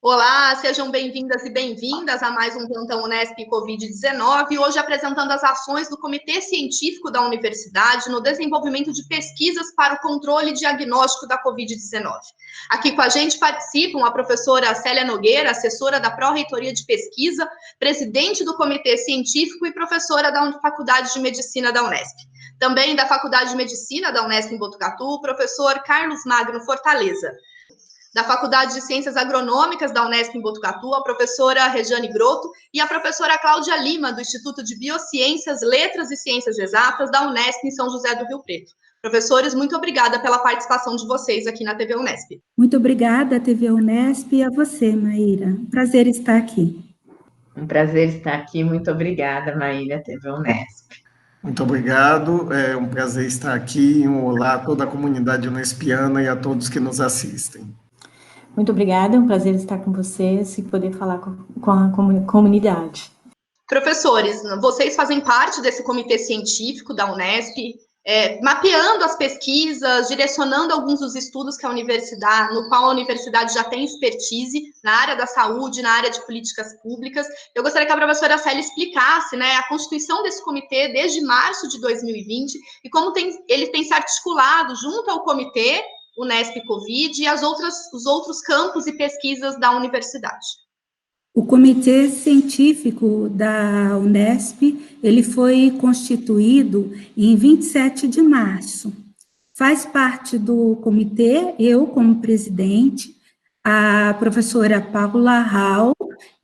Olá, sejam bem-vindas e bem-vindas a mais um Plantão Unesp Covid-19, hoje apresentando as ações do Comitê Científico da Universidade no desenvolvimento de pesquisas para o controle e diagnóstico da Covid-19. Aqui com a gente participam a professora Célia Nogueira, assessora da Pró-Reitoria de Pesquisa, presidente do Comitê Científico e professora da Faculdade de Medicina da Unesp. Também da Faculdade de Medicina da Unesp em Botucatu, o professor Carlos Magno Fortaleza. Da Faculdade de Ciências Agronômicas da Unesp em Botucatu, a professora Rejane Grotto e a professora Cláudia Lima, do Instituto de Biociências, Letras e Ciências Exatas da Unesp em São José do Rio Preto. Professores, muito obrigada pela participação de vocês aqui na TV Unesp. Muito obrigada, TV Unesp, e a você, Maíra. Prazer estar aqui. Um prazer estar aqui. Muito obrigada, Maíra, TV Unesp. Muito obrigado, é um prazer estar aqui. Um olá a toda a comunidade unespiana e a todos que nos assistem. Muito obrigada, é um prazer estar com vocês e poder falar com a comunidade. Professores, vocês fazem parte desse comitê científico da Unesp, mapeando as pesquisas, direcionando alguns dos estudos que no qual a universidade já tem expertise na área da saúde, na área de políticas públicas. Eu gostaria que a professora Célia explicasse, a constituição desse comitê desde março de 2020 e como ele tem se articulado junto ao comitê Unesp Covid e os outros campos e pesquisas da universidade. O Comitê Científico da Unesp, ele foi constituído em 27 de março. Faz parte do comitê, eu como presidente, a professora Paula Rau,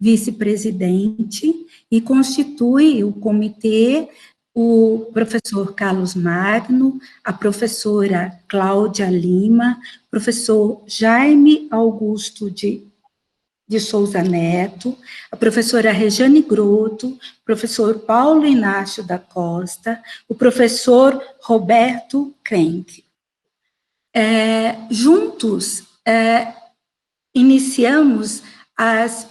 vice-presidente, e constitui o comitê o professor Carlos Magno, a professora Cláudia Lima, professor Jaime Augusto de Souza Neto, a professora Rejane Grotto, professor Paulo Inácio da Costa, o professor Roberto Krenk. Juntos, iniciamos as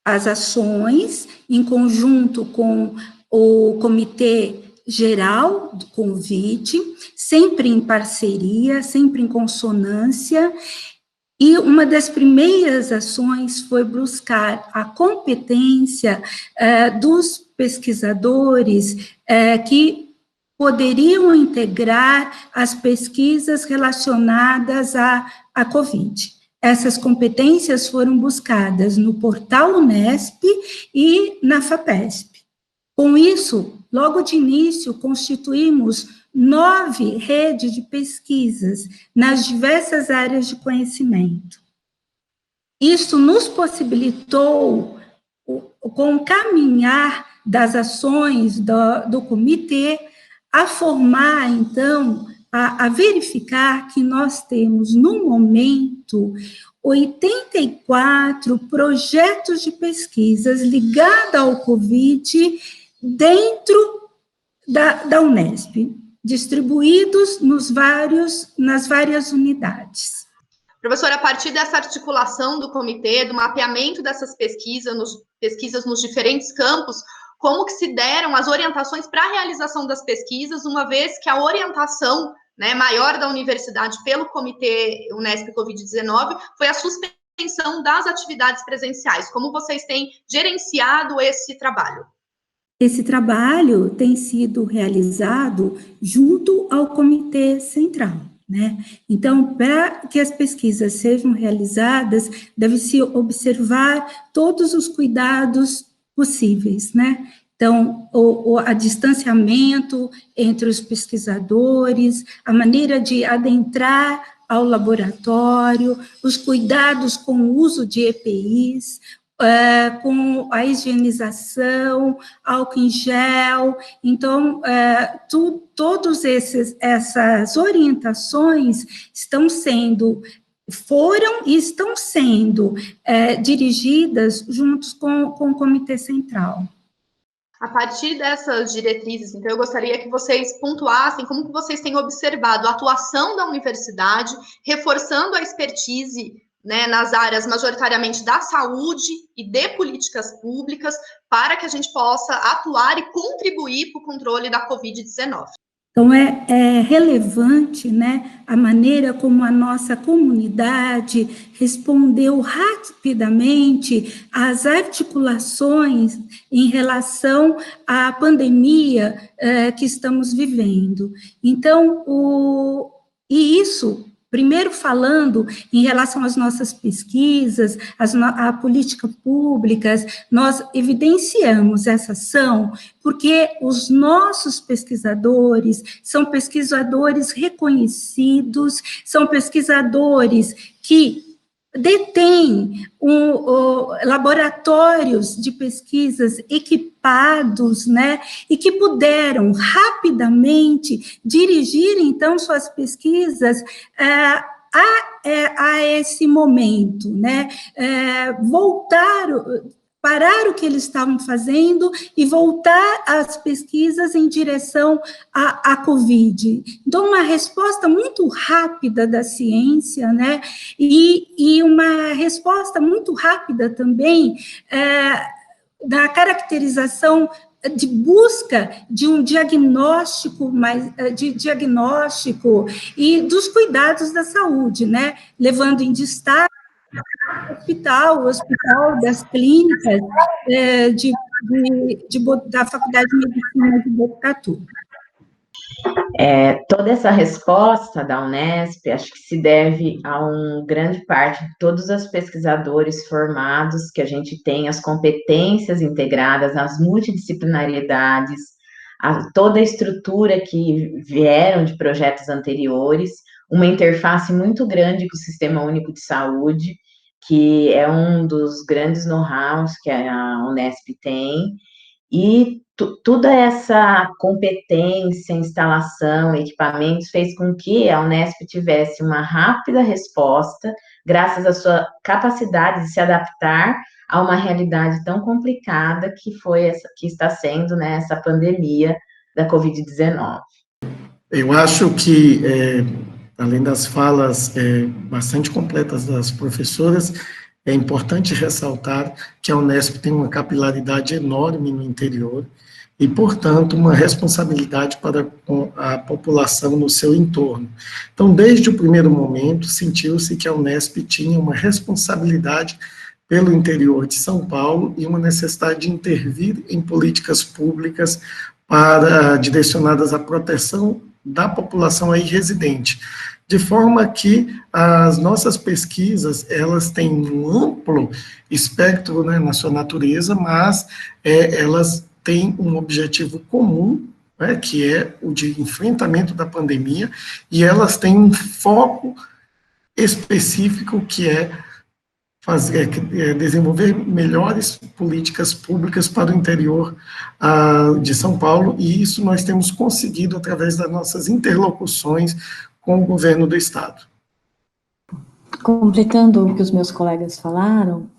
ações em conjunto com o Comitê Geral do Covid, sempre em parceria, sempre em consonância, e uma das primeiras ações foi buscar a competência dos pesquisadores que poderiam integrar as pesquisas relacionadas à Covid. Essas competências foram buscadas no portal Unesp e na FAPESP. Com isso, logo de início, constituímos 9 redes de pesquisas nas diversas áreas de conhecimento. Isso nos possibilitou, com o caminhar das ações do comitê, a formar, então, a verificar que nós temos, no momento, 84 projetos de pesquisas ligados ao Covid dentro da Unesp, distribuídos nas várias unidades. Professora, a partir dessa articulação do comitê, do mapeamento dessas pesquisas nos diferentes campos, como que se deram as orientações para a realização das pesquisas, uma vez que a orientação maior da universidade pelo Comitê Unesp Covid-19 foi a suspensão das atividades presenciais. Como vocês têm gerenciado esse trabalho? Esse trabalho tem sido realizado junto ao Comitê Central, Então, para que as pesquisas sejam realizadas, deve-se observar todos os cuidados possíveis, Então, o distanciamento entre os pesquisadores, a maneira de adentrar ao laboratório, os cuidados com o uso de EPIs, com a higienização, álcool em gel. Então, todas essas orientações foram e estão sendo dirigidas juntos com o Comitê Central. A partir dessas diretrizes, então, eu gostaria que vocês pontuassem como que vocês têm observado a atuação da universidade, reforçando a expertise nas áreas majoritariamente da saúde e de políticas públicas, para que a gente possa atuar e contribuir para o controle da Covid-19. Então, é relevante, né, a maneira como a nossa comunidade respondeu rapidamente às articulações em relação à pandemia que estamos vivendo. Então, e isso, primeiro falando em relação às nossas pesquisas, a políticas públicas, nós evidenciamos essa ação porque os nossos pesquisadores são pesquisadores reconhecidos, são pesquisadores que detêm laboratórios de pesquisas equipados, né, e que puderam rapidamente dirigir, então, suas pesquisas a esse momento, né, parar o que eles estavam fazendo e voltar às pesquisas em direção à Covid. Então, uma resposta muito rápida da ciência, né, e uma resposta muito rápida também da caracterização de busca de um diagnóstico, diagnóstico e dos cuidados da saúde, né, levando em destaque o hospital das clínicas da Faculdade de Medicina de Botucatu. Toda essa resposta da Unesp, acho que se deve a grande parte de todos os pesquisadores formados, que a gente tem as competências integradas, as multidisciplinariedades, toda a estrutura que vieram de projetos anteriores, uma interface muito grande com o Sistema Único de Saúde, que é um dos grandes know-hows que a Unesp tem, e toda essa competência, instalação, equipamentos, fez com que a Unesp tivesse uma rápida resposta, graças à sua capacidade de se adaptar a uma realidade tão complicada que está sendo, né, essa pandemia da Covid-19. Eu acho que, além das falas bastante completas das professoras, é importante ressaltar que a Unesp tem uma capilaridade enorme no interior e, portanto, uma responsabilidade para com a população no seu entorno. Então, desde o primeiro momento, sentiu-se que a Unesp tinha uma responsabilidade pelo interior de São Paulo e uma necessidade de intervir em políticas públicas direcionadas à proteção da população aí residente, de forma que as nossas pesquisas, elas têm um amplo espectro, né, na sua natureza, mas elas têm um objetivo comum, né, que é o de enfrentamento da pandemia, e elas têm um foco específico que é desenvolver melhores políticas públicas para o interior de São Paulo, e isso nós temos conseguido através das nossas interlocuções com o governo do Estado. Completando o que os meus colegas falaram,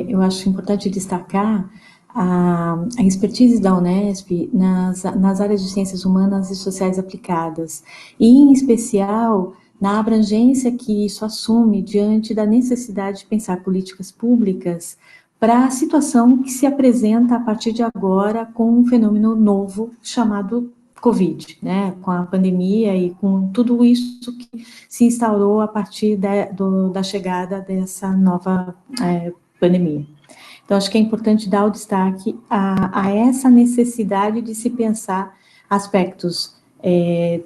eu acho importante destacar a expertise da Unesp nas áreas de ciências humanas e sociais aplicadas, e, em especial, na abrangência que isso assume diante da necessidade de pensar políticas públicas para a situação que se apresenta a partir de agora com um fenômeno novo chamado Covid, né, com a pandemia e com tudo isso que se instaurou a partir da chegada dessa nova pandemia. Então, acho que é importante dar o destaque a essa necessidade de se pensar aspectos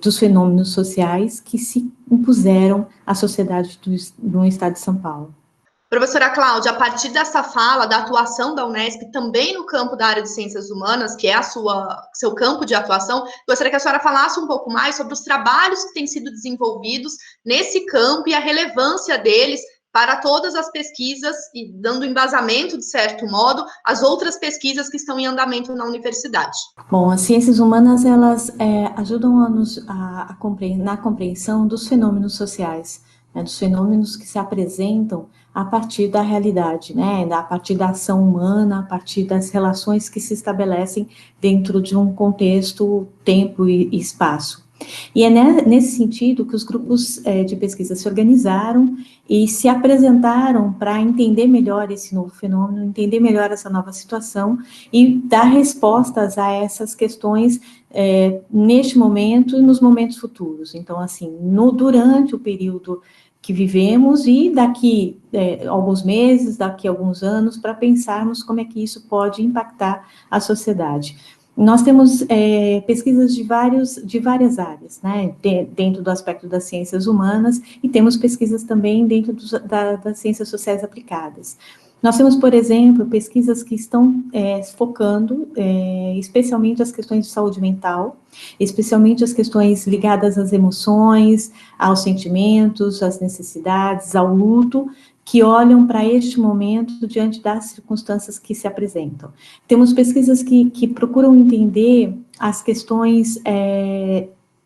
dos fenômenos sociais que se impuseram à sociedade do Estado de São Paulo. Professora Cláudia, a partir dessa fala da atuação da Unesp também no campo da área de ciências humanas, que é seu campo de atuação, gostaria que a senhora falasse um pouco mais sobre os trabalhos que têm sido desenvolvidos nesse campo e a relevância deles para todas as pesquisas e dando embasamento, de certo modo, às outras pesquisas que estão em andamento na universidade. Bom, as ciências humanas, elas ajudam na compreensão dos fenômenos sociais, né, dos fenômenos que se apresentam a partir da realidade, né, a partir da ação humana, a partir das relações que se estabelecem dentro de um contexto, tempo e espaço. E é nesse sentido que os grupos de pesquisa se organizaram e se apresentaram para entender melhor esse novo fenômeno, entender melhor essa nova situação e dar respostas a essas questões neste momento e nos momentos futuros. Então, assim, durante o período que vivemos e daqui alguns meses, daqui alguns anos, para pensarmos como é que isso pode impactar a sociedade. Nós temos pesquisas de várias áreas, né, dentro do aspecto das ciências humanas, e temos pesquisas também dentro das ciências sociais aplicadas. Nós temos, por exemplo, pesquisas que estão focando especialmente as questões de saúde mental, especialmente as questões ligadas às emoções, aos sentimentos, às necessidades, ao luto, que olham para este momento diante das circunstâncias que se apresentam. Temos pesquisas que procuram entender as questões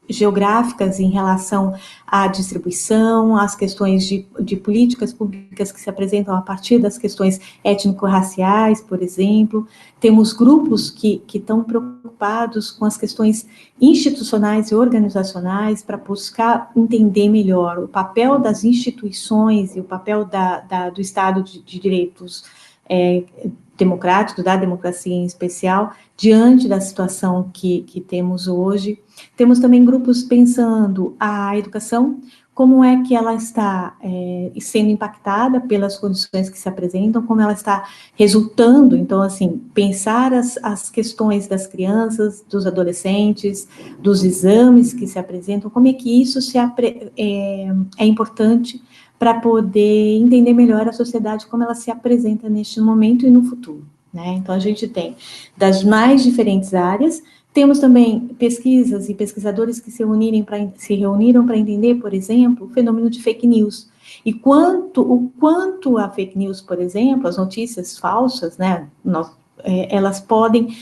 geográficas em relação à distribuição, às questões de políticas públicas que se apresentam a partir das questões étnico-raciais, por exemplo. Temos grupos que estão preocupados com as questões institucionais e organizacionais para buscar entender melhor o papel das instituições e o papel do Estado de direitos democráticos, da democracia em especial, diante da situação que temos hoje. Temos também grupos pensando a educação, como é que ela está sendo impactada pelas condições que se apresentam, como ela está resultando, então, assim, pensar as questões das crianças, dos adolescentes, dos exames que se apresentam, como é que isso é importante para poder entender melhor a sociedade, como ela se apresenta neste momento e no futuro, né? Então, a gente tem das mais diferentes áreas. Temos também pesquisas e pesquisadores que se reuniram para entender, por exemplo, o fenômeno de fake news. E o quanto a fake news, por exemplo, as notícias falsas, né, elas podem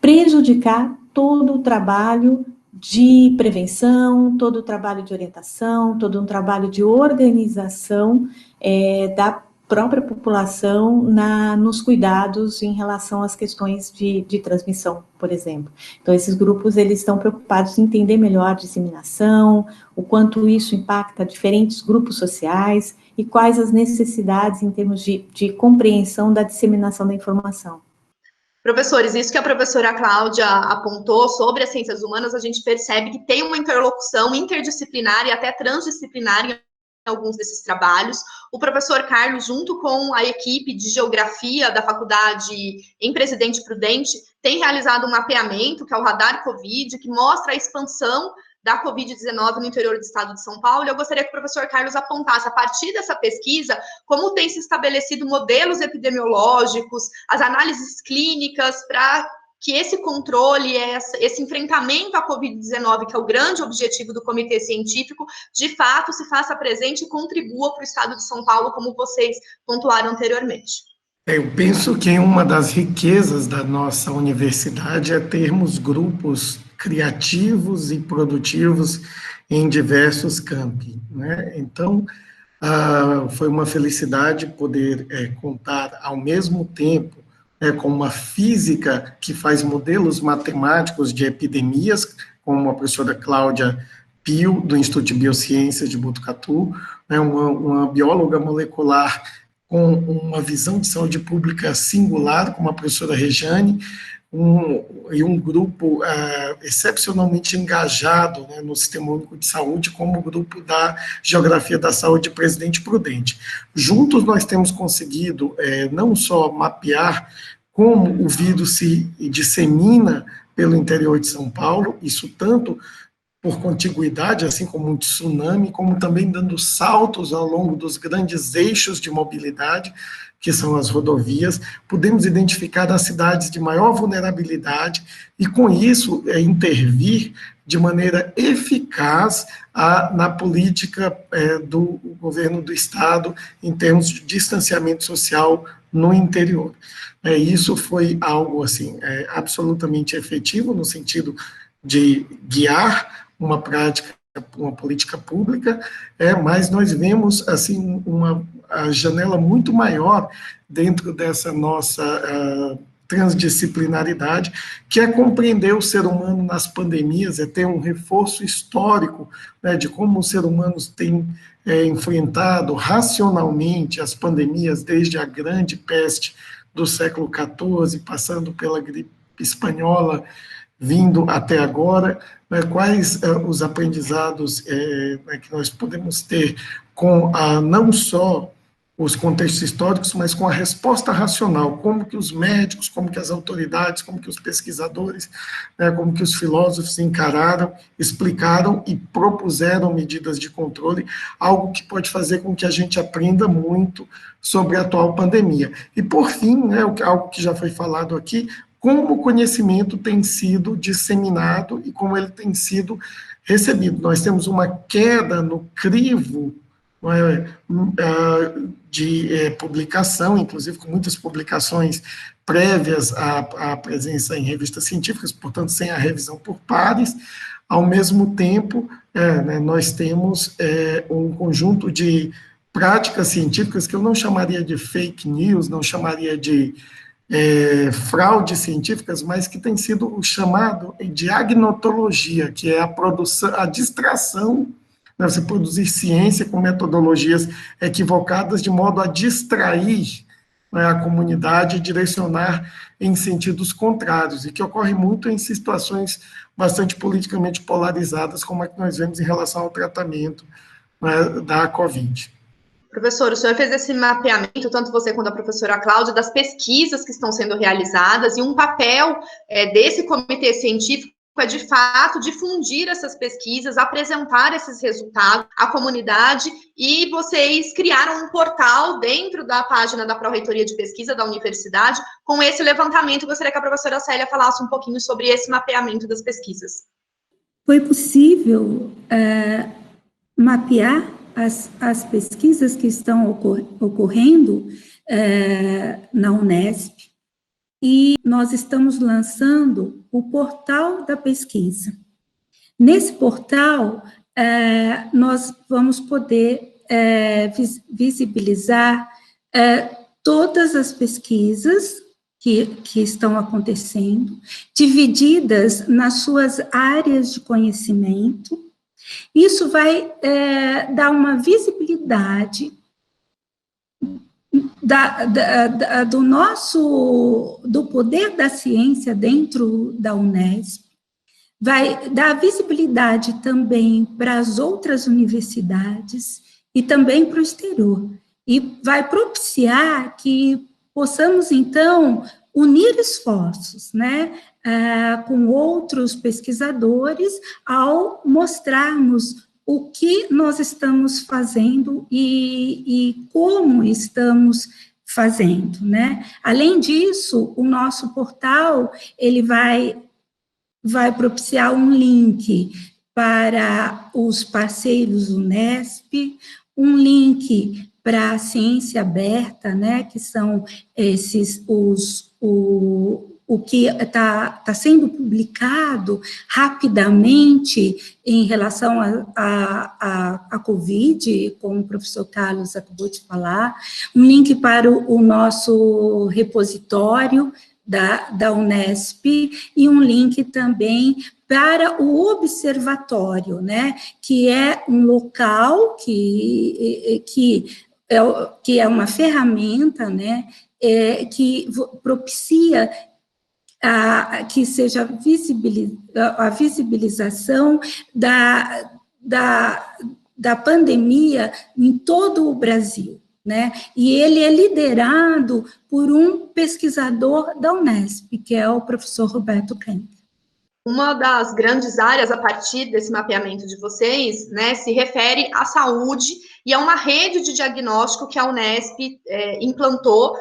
prejudicar todo o trabalho de prevenção, todo o trabalho de orientação, todo um trabalho de organização da própria população nos cuidados em relação às questões de transmissão, por exemplo. Então, esses grupos, eles estão preocupados em entender melhor a disseminação, o quanto isso impacta diferentes grupos sociais e quais as necessidades em termos de compreensão da disseminação da informação. Professores, isso que a professora Cláudia apontou sobre as ciências humanas, a gente percebe que tem uma interlocução interdisciplinar e até transdisciplinar em alguns desses trabalhos. O professor Carlos, junto com a equipe de geografia da faculdade em Presidente Prudente, tem realizado um mapeamento, que é o Radar Covid, que mostra a expansão da Covid-19 no interior do estado de São Paulo. Eu gostaria que o professor Carlos apontasse, a partir dessa pesquisa, como tem se estabelecido modelos epidemiológicos, as análises clínicas para que esse controle, esse enfrentamento à Covid-19, que é o grande objetivo do comitê científico, de fato se faça presente e contribua para o estado de São Paulo, como vocês pontuaram anteriormente. Eu penso que uma das riquezas da nossa universidade é termos grupos criativos e produtivos em diversos campi, né? Então, foi uma felicidade poder contar ao mesmo tempo com uma física que faz modelos matemáticos de epidemias, como a professora Cláudia Pio, do Instituto de Biociências de Botucatu, uma bióloga molecular com uma visão de saúde pública singular, como a professora Rejane, e um grupo excepcionalmente engajado, né, no Sistema Único de Saúde, como o grupo da Geografia da Saúde Presidente Prudente. Juntos nós temos conseguido não só mapear como o vírus se dissemina pelo interior de São Paulo, isso tanto por contiguidade, assim como um tsunami, como também dando saltos ao longo dos grandes eixos de mobilidade, que são as rodovias. Podemos identificar as cidades de maior vulnerabilidade e, com isso, intervir de maneira eficaz na política do governo do Estado em termos de distanciamento social no interior. Isso foi algo assim, absolutamente efetivo no sentido de guiar uma prática, uma política pública, mas nós vemos assim a janela muito maior dentro dessa nossa transdisciplinaridade, que é compreender o ser humano nas pandemias, é ter um reforço histórico, né, de como os seres humanos têm enfrentado racionalmente as pandemias, desde a grande peste do século XIV, passando pela gripe espanhola, vindo até agora, né, quais os aprendizados né, que nós podemos ter com não só os contextos históricos, mas com a resposta racional, como que os médicos, como que as autoridades, como que os pesquisadores, né, como que os filósofos encararam, explicaram e propuseram medidas de controle, algo que pode fazer com que a gente aprenda muito sobre a atual pandemia. E, por fim, né, algo que já foi falado aqui, como o conhecimento tem sido disseminado e como ele tem sido recebido. Nós temos uma queda no crivo de publicação, inclusive com muitas publicações prévias à presença em revistas científicas, portanto, sem a revisão por pares. Ao mesmo tempo, né, nós temos um conjunto de práticas científicas que eu não chamaria de fake news, não chamaria de fraudes científicas, mas que tem sido chamado de agnotologia, que é a produção, a distração, né, você produzir ciência com metodologias equivocadas de modo a distrair, né, a comunidade e direcionar em sentidos contrários, e que ocorre muito em situações bastante politicamente polarizadas, como a que nós vemos em relação ao tratamento, né, da Covid. Professor, o senhor fez esse mapeamento, tanto você quanto a professora Cláudia, das pesquisas que estão sendo realizadas, e um papel desse comitê científico é, de fato, difundir essas pesquisas, apresentar esses resultados à comunidade, e vocês criaram um portal dentro da página da Pró-Reitoria de Pesquisa da universidade com esse levantamento. Eu gostaria que a professora Célia falasse um pouquinho sobre esse mapeamento das pesquisas. Foi possível mapear as pesquisas que estão ocorrendo na Unesp, e nós estamos lançando o portal da pesquisa. Nesse portal, nós vamos poder visibilizar todas as pesquisas que estão acontecendo, divididas nas suas áreas de conhecimento. Isso vai dar uma visibilidade do poder da ciência dentro da Unesp, vai dar visibilidade também para as outras universidades e também para o exterior, e vai propiciar que possamos, então, unir esforços, né, com outros pesquisadores, ao mostrarmos o que nós estamos fazendo e como estamos fazendo, né? Além disso, o nosso portal, ele vai propiciar um link para os parceiros Unesp, um link para a ciência aberta, né, que são esses o que está sendo publicado rapidamente em relação à Covid, como o professor Carlos acabou de falar, um link para o nosso repositório da Unesp, e um link também para o observatório, né, que é um local que é uma ferramenta, né, que propicia que seja a visibilização da pandemia em todo o Brasil, né? E ele é liderado por um pesquisador da Unesp, que é o professor Roberto Kemp. Uma das grandes áreas a partir desse mapeamento de vocês, né, se refere à saúde, e a uma rede de diagnóstico que a Unesp implantou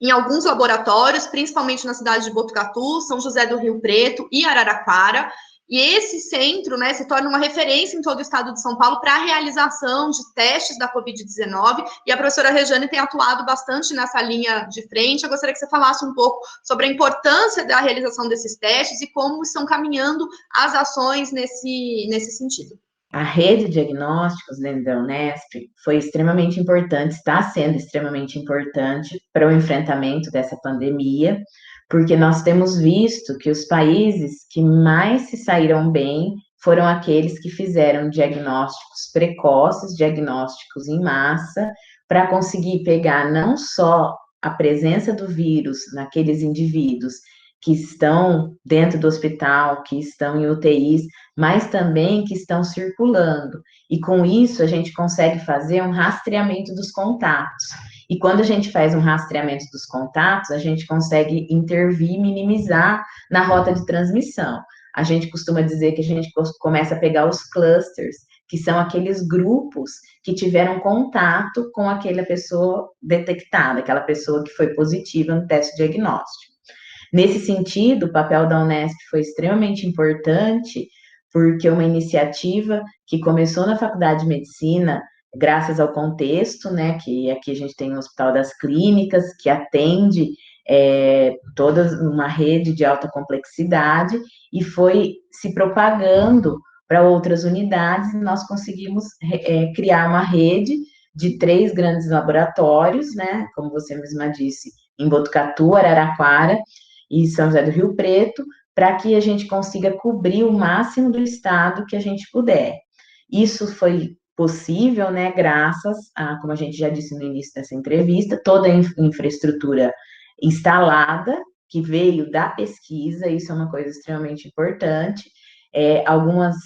em alguns laboratórios, principalmente na cidade de Botucatu, São José do Rio Preto e Araraquara. E esse centro, né, se torna uma referência em todo o estado de São Paulo para a realização de testes da Covid-19, e a professora Rejane tem atuado bastante nessa linha de frente. Eu gostaria que você falasse um pouco sobre a importância da realização desses testes e como estão caminhando as ações nesse sentido. A rede de diagnósticos dentro da Unesp foi extremamente importante, está sendo extremamente importante para o enfrentamento dessa pandemia, porque nós temos visto que os países que mais se saíram bem foram aqueles que fizeram diagnósticos precoces, diagnósticos em massa, para conseguir pegar não só a presença do vírus naqueles indivíduos que estão dentro do hospital, que estão em UTIs, mas também que estão circulando. E com isso a gente consegue fazer um rastreamento dos contatos. E quando a gente faz um rastreamento dos contatos, a gente consegue intervir, minimizar na rota de transmissão. A gente costuma dizer que a gente começa a pegar os clusters, que são aqueles grupos que tiveram contato com aquela pessoa detectada, aquela pessoa que foi positiva no teste diagnóstico. Nesse sentido, o papel da Unesp foi extremamente importante, porque uma iniciativa que começou na Faculdade de Medicina, graças ao contexto, né, que aqui a gente tem o Hospital das Clínicas, que atende toda uma rede de alta complexidade, e foi se propagando para outras unidades, e nós conseguimos criar uma rede de 3 grandes laboratórios, né, como você mesma disse, em Botucatu, Araraquara e São José do Rio Preto, para que a gente consiga cobrir o máximo do estado que a gente puder. Isso foi possível, né, graças a, como a gente já disse no início dessa entrevista, toda a infraestrutura instalada, que veio da pesquisa, isso é uma coisa extremamente importante. Alguns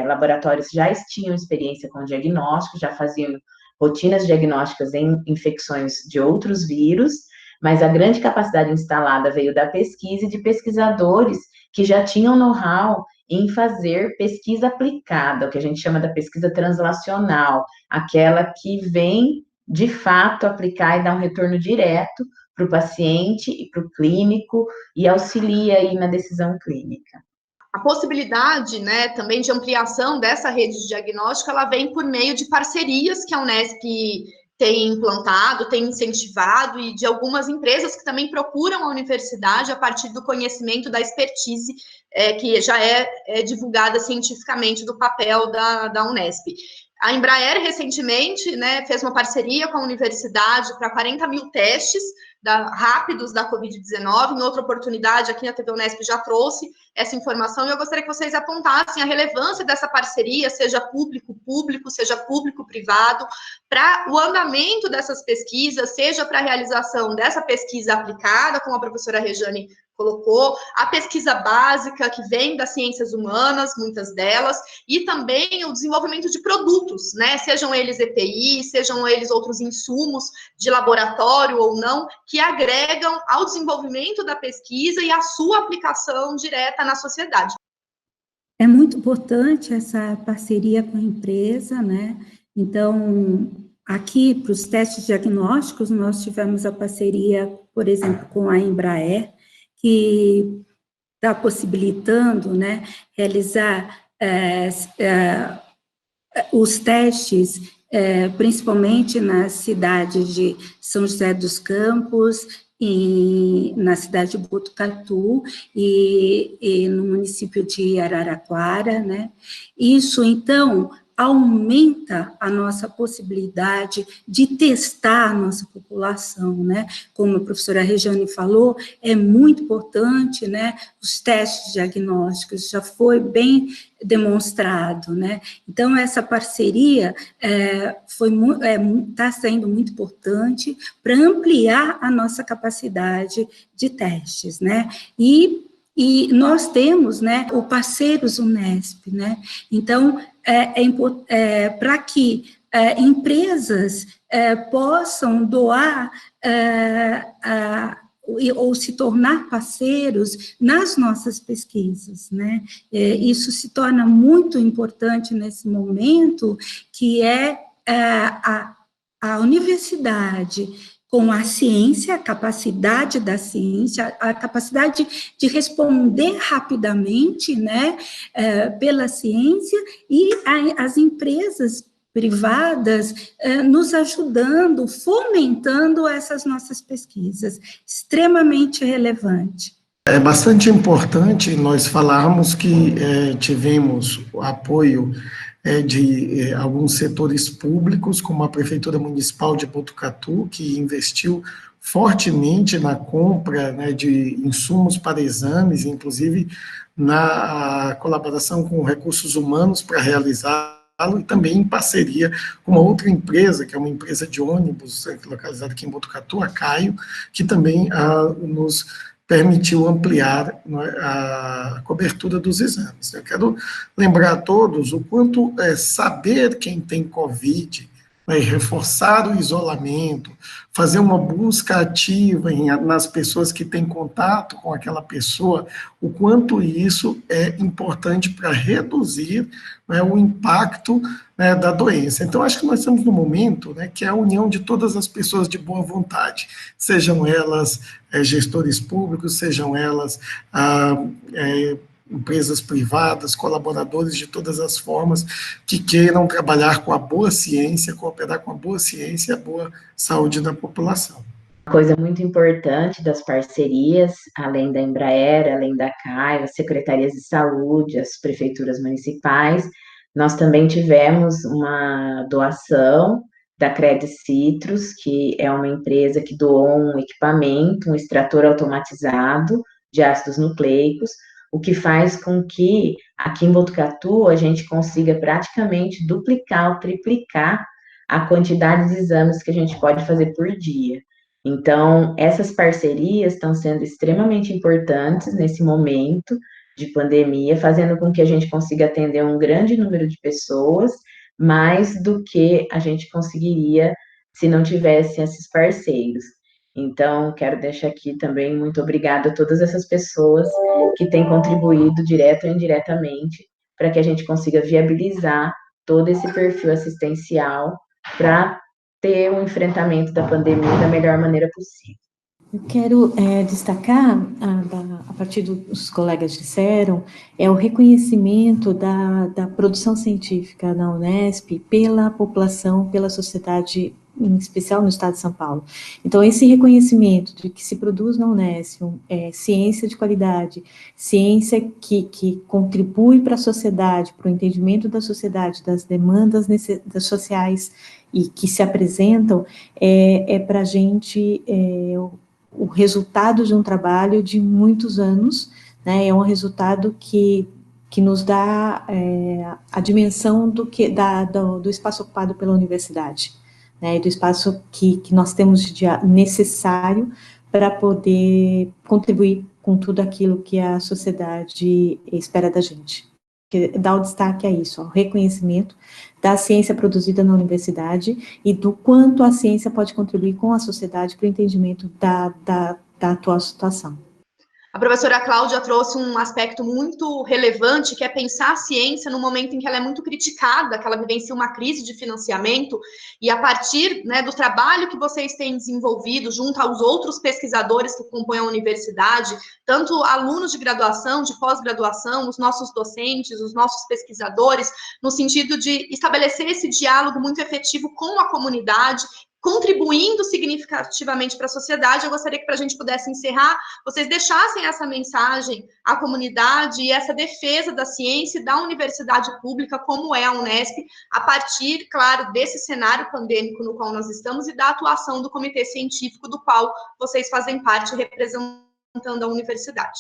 laboratórios já tinham experiência com diagnóstico, já faziam rotinas diagnósticas em infecções de outros vírus, mas a grande capacidade instalada veio da pesquisa e de pesquisadores que já tinham know-how em fazer pesquisa aplicada, o que a gente chama da pesquisa translacional, aquela que vem, de fato, aplicar e dar um retorno direto para o paciente e para o clínico e auxilia aí na decisão clínica. A possibilidade, né, também de ampliação dessa rede de diagnóstico, ela vem por meio de parcerias que a Unesp tem implantado, tem incentivado, e de algumas empresas que também procuram a universidade a partir do conhecimento, da expertise que já é divulgada cientificamente do papel da Unesp. A Embraer, recentemente, né, fez uma parceria com a universidade para 40 mil testes rápidos da Covid-19. Em outra oportunidade, aqui na TV Unesp já trouxe essa informação, e eu gostaria que vocês apontassem a relevância dessa parceria, seja público-público, seja público-privado, para o andamento dessas pesquisas, seja para a realização dessa pesquisa aplicada, como a professora Rejane colocou, a pesquisa básica, que vem das ciências humanas, muitas delas, e também o desenvolvimento de produtos, né, sejam eles EPI, sejam eles outros insumos de laboratório ou não, que agregam ao desenvolvimento da pesquisa e à sua aplicação direta na sociedade. É muito importante essa parceria com a empresa, né? Então, aqui, para os testes diagnósticos, nós tivemos a parceria, por exemplo, com a Embraer, que está possibilitando, né, realizar os testes, principalmente na cidade de São José dos Campos, e na cidade de Botucatu e no município de Araraquara, né? Isso, então, aumenta a nossa possibilidade de testar a nossa população, né? Como a professora Rejane falou, é muito importante, né? Os testes diagnósticos, já foi demonstrado, né? Então, essa parceria está sendo muito importante para ampliar a nossa capacidade de testes, né? E nós temos, né, o Parceiros Unesp, né? Então, para que empresas possam doar ou se tornar parceiros nas nossas pesquisas, né? Isso se torna muito importante nesse momento, que é a universidade com a ciência, a capacidade da ciência, a capacidade de responder rapidamente, né, pela ciência, e as empresas privadas nos ajudando, fomentando essas nossas pesquisas, extremamente relevante. É bastante importante nós falarmos que tivemos o apoio de alguns setores públicos, como a Prefeitura Municipal de Botucatu, que investiu fortemente na compra, né, de insumos para exames, inclusive na colaboração com recursos humanos para realizá-lo, e também em parceria com uma outra empresa, que é uma empresa de ônibus, localizada aqui em Botucatu, a Caio, que também nos permitiu ampliar, né, a cobertura dos exames. Eu quero lembrar a todos o quanto saber quem tem COVID, né, reforçar o isolamento, fazer uma busca ativa nas pessoas que têm contato com aquela pessoa, o quanto isso é importante para reduzir, né, o impacto, né, da doença. Então, acho que nós estamos no momento, né, que é a união de todas as pessoas de boa vontade, sejam elas gestores públicos, sejam elas empresas privadas, colaboradores de todas as formas, que queiram trabalhar com a boa ciência, cooperar com a boa ciência e a boa saúde da população. Uma coisa muito importante das parcerias, além da Embraer, além da CAI, as secretarias de saúde, as prefeituras municipais, nós também tivemos uma doação da Credit Citrus, que é uma empresa que doou um equipamento, um extrator automatizado de ácidos nucleicos, o que faz com que aqui em Botucatu a gente consiga praticamente duplicar ou triplicar a quantidade de exames que a gente pode fazer por dia. Então, essas parcerias estão sendo extremamente importantes nesse momento de pandemia, fazendo com que a gente consiga atender um grande número de pessoas, mais do que a gente conseguiria se não tivesse esses parceiros. Então, quero deixar aqui também muito obrigada a todas essas pessoas que têm contribuído direto ou indiretamente para que a gente consiga viabilizar todo esse perfil assistencial para ter um enfrentamento da pandemia da melhor maneira possível. Eu quero destacar, a partir dos colegas disseram, o reconhecimento da produção científica na Unesp pela população, pela sociedade, em especial no estado de São Paulo. Então, esse reconhecimento de que se produz na Unesp ciência de qualidade, ciência que contribui para a sociedade, para o entendimento da sociedade, das demandas sociais e que se apresentam, para a gente o resultado de um trabalho de muitos anos, né, é um resultado que nos dá a dimensão do espaço ocupado pela universidade, né, do espaço que nós temos necessário para poder contribuir com tudo aquilo que a sociedade espera da gente. Dá o destaque a isso, ao reconhecimento da ciência produzida na universidade e do quanto a ciência pode contribuir com a sociedade para o entendimento da atual situação. A professora Cláudia trouxe um aspecto muito relevante, que é pensar a ciência no momento em que ela é muito criticada, que ela vivencia uma crise de financiamento, e a partir, né, do trabalho que vocês têm desenvolvido junto aos outros pesquisadores que compõem a universidade, tanto alunos de graduação, de pós-graduação, os nossos docentes, os nossos pesquisadores, no sentido de estabelecer esse diálogo muito efetivo com a comunidade, contribuindo significativamente para a sociedade. Eu gostaria que, para a gente pudesse encerrar, vocês deixassem essa mensagem à comunidade e essa defesa da ciência e da universidade pública, como é a Unesp, a partir, claro, desse cenário pandêmico no qual nós estamos e da atuação do comitê científico do qual vocês fazem parte, representando a universidade.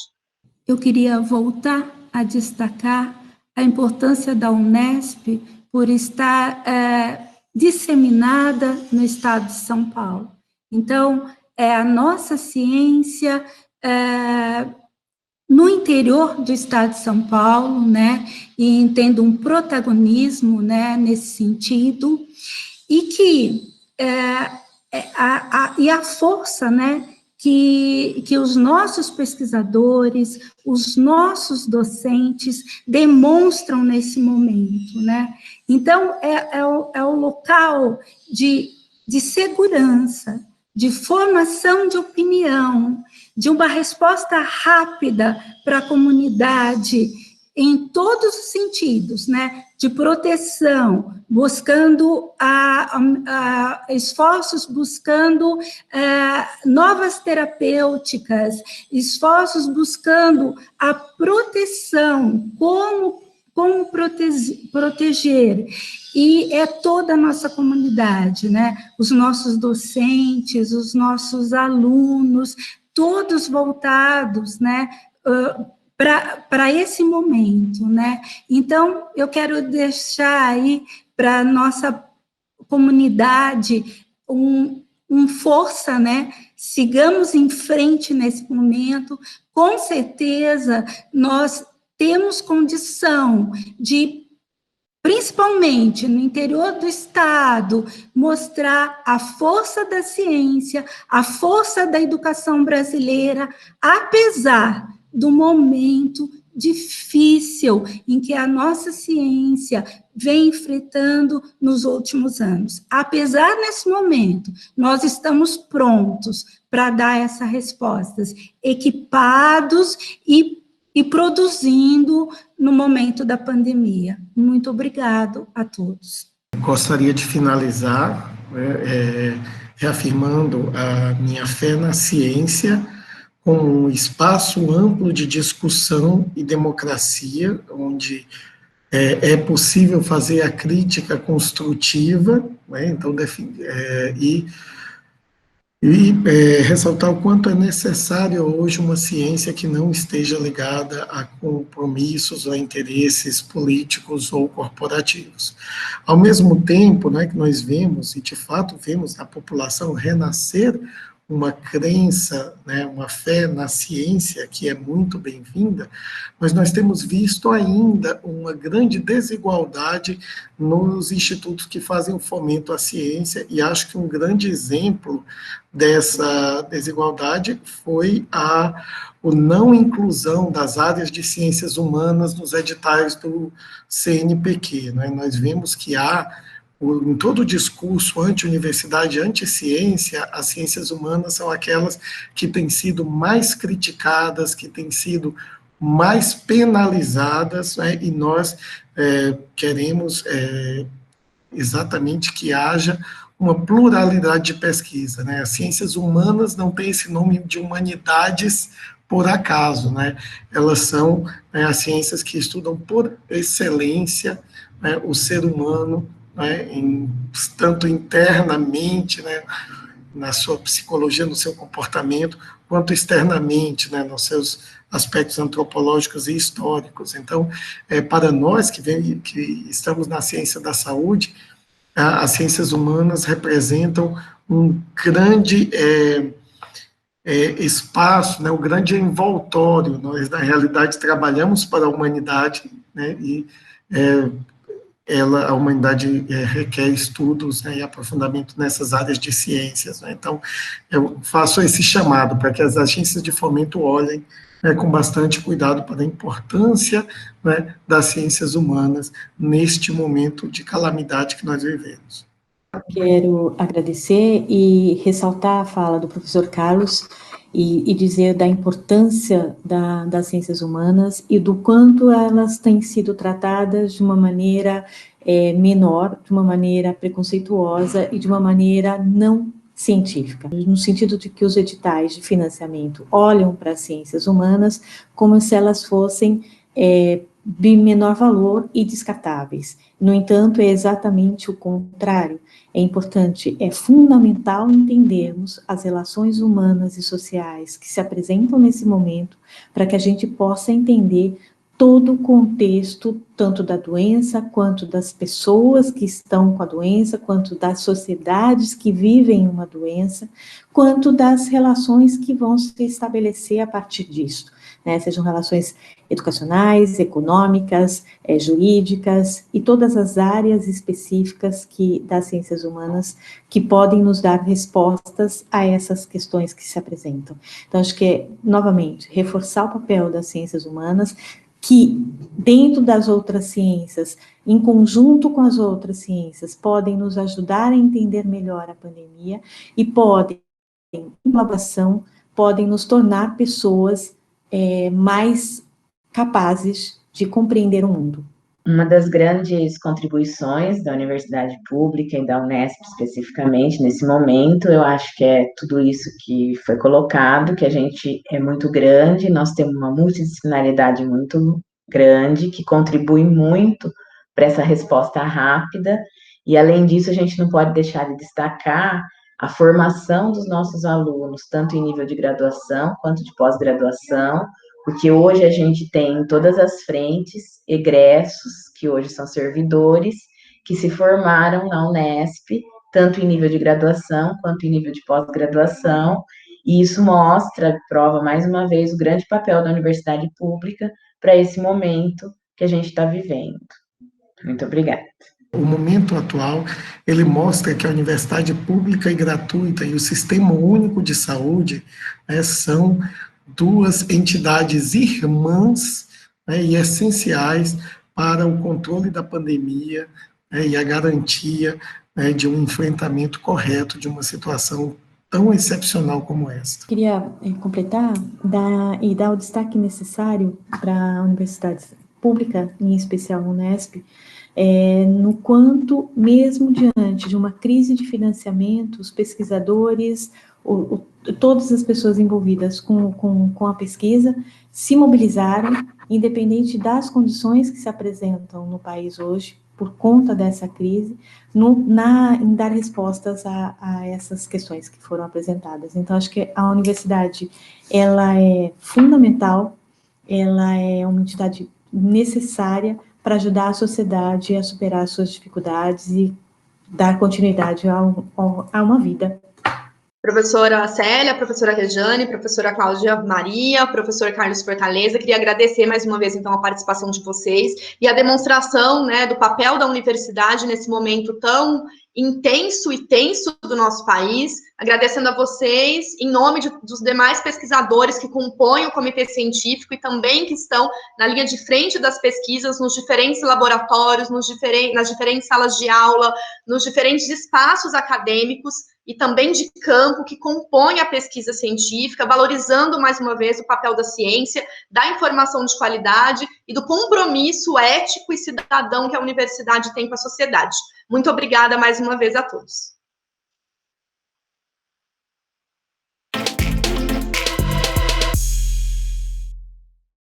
Eu queria voltar a destacar a importância da Unesp por estar disseminada no estado de São Paulo. Então, a nossa ciência no interior do estado de São Paulo, né, e entendo um protagonismo, né, nesse sentido, e que a força, né, que os nossos pesquisadores, os nossos docentes demonstram nesse momento, né? Então, é o local de segurança, de formação de opinião, de uma resposta rápida para a comunidade, em todos os sentidos, né, de proteção, buscando esforços, buscando novas terapêuticas, esforços buscando a proteção como como proteger. E é toda a nossa comunidade, né? Os nossos docentes, os nossos alunos, todos voltados, né? Para esse momento, né? Então, eu quero deixar aí para a nossa comunidade força, né? Sigamos em frente nesse momento. Com certeza, nós temos condição de, principalmente no interior do estado, mostrar a força da ciência, a força da educação brasileira, apesar do momento difícil em que a nossa ciência vem enfrentando nos últimos anos. Apesar nesse momento, nós estamos prontos para dar essas respostas, equipados e produzindo no momento da pandemia. Muito obrigado a todos. Gostaria de finalizar reafirmando a minha fé na ciência como um espaço amplo de discussão e democracia, onde é possível fazer a crítica construtiva, né? Então, ressaltar o quanto é necessário hoje uma ciência que não esteja ligada a compromissos ou a interesses políticos ou corporativos. Ao mesmo tempo, né, que nós vemos, e de fato vemos na população renascer uma crença, né, uma fé na ciência que é muito bem-vinda, mas nós temos visto ainda uma grande desigualdade nos institutos que fazem o fomento à ciência, e acho que um grande exemplo dessa desigualdade foi a não inclusão das áreas de ciências humanas nos editais do CNPq. Né? Nós vemos que em todo o discurso anti-universidade, anti-ciência, as ciências humanas são aquelas que têm sido mais criticadas, que têm sido mais penalizadas, né, e nós queremos exatamente que haja uma pluralidade de pesquisa, né? As ciências humanas não têm esse nome de humanidades por acaso, né? Elas são as ciências que estudam por excelência, né, o ser humano, né, tanto internamente, né, na sua psicologia, no seu comportamento, quanto externamente, né, nos seus aspectos antropológicos e históricos. Então, para nós que estamos na ciência da saúde, as ciências humanas representam um grande espaço, né, um grande envoltório. Nós, na realidade, trabalhamos para a humanidade, né, e a humanidade requer estudos, né, e aprofundamento nessas áreas de ciências. Né? Então, eu faço esse chamado para que as agências de fomento olhem, né, com bastante cuidado para a importância, né, das ciências humanas neste momento de calamidade que nós vivemos. Quero agradecer e ressaltar a fala do professor Carlos e dizer da importância das ciências humanas e do quanto elas têm sido tratadas de uma maneira menor, de uma maneira preconceituosa e de uma maneira não científica, no sentido de que os editais de financiamento olham para as ciências humanas como se elas fossem de menor valor e descartáveis. No entanto, é exatamente o contrário. É importante, é fundamental entendermos as relações humanas e sociais que se apresentam nesse momento para que a gente possa entender todo o contexto, tanto da doença, quanto das pessoas que estão com a doença, quanto das sociedades que vivem uma doença, quanto das relações que vão se estabelecer a partir disso, né? Sejam relações educacionais, econômicas, jurídicas, e todas as áreas específicas das ciências humanas que podem nos dar respostas a essas questões que se apresentam. Então, acho que novamente, reforçar o papel das ciências humanas, que dentro das outras ciências, em conjunto com as outras ciências, podem nos ajudar a entender melhor a pandemia e podem, em colaboração, podem nos tornar pessoas mais capazes de compreender o mundo. Uma das grandes contribuições da Universidade Pública e da Unesp, especificamente, nesse momento, eu acho que é tudo isso que foi colocado, que a gente é muito grande, nós temos uma multidisciplinaridade muito grande, que contribui muito para essa resposta rápida, e além disso, a gente não pode deixar de destacar a formação dos nossos alunos, tanto em nível de graduação quanto de pós-graduação, porque hoje a gente tem em todas as frentes egressos, que hoje são servidores, que se formaram na Unesp, tanto em nível de graduação quanto em nível de pós-graduação, e isso mostra, prova mais uma vez o grande papel da universidade pública para esse momento que a gente está vivendo. Muito obrigada. O momento atual, ele mostra que a universidade pública e gratuita e o Sistema Único de Saúde, né, são duas entidades irmãs, né, e essenciais para o controle da pandemia, né, e a garantia, né, de um enfrentamento correto de uma situação tão excepcional como essa. Queria completar e dar o destaque necessário para a universidade pública, em especial a Unesp, no quanto, mesmo diante de uma crise de financiamento, os pesquisadores, todas as pessoas envolvidas com a pesquisa, se mobilizaram, independente das condições que se apresentam no país hoje, por conta dessa crise, em dar respostas a essas questões que foram apresentadas. Então, acho que a universidade, ela é fundamental, ela é uma entidade necessária para ajudar a sociedade a superar suas dificuldades e dar continuidade a uma vida. Professora Célia, professora Rejane, professora Cláudia Maria, professor Carlos Fortaleza, queria agradecer mais uma vez, então, a participação de vocês e a demonstração, né, do papel da universidade nesse momento tão intenso e tenso do nosso país, agradecendo a vocês em nome dos demais pesquisadores que compõem o comitê científico e também que estão na linha de frente das pesquisas nos diferentes laboratórios, nas diferentes salas de aula, nos diferentes espaços acadêmicos e também de campo que compõe a pesquisa científica, valorizando mais uma vez o papel da ciência, da informação de qualidade e do compromisso ético e cidadão que a universidade tem com a sociedade. Muito obrigada mais uma vez a todos.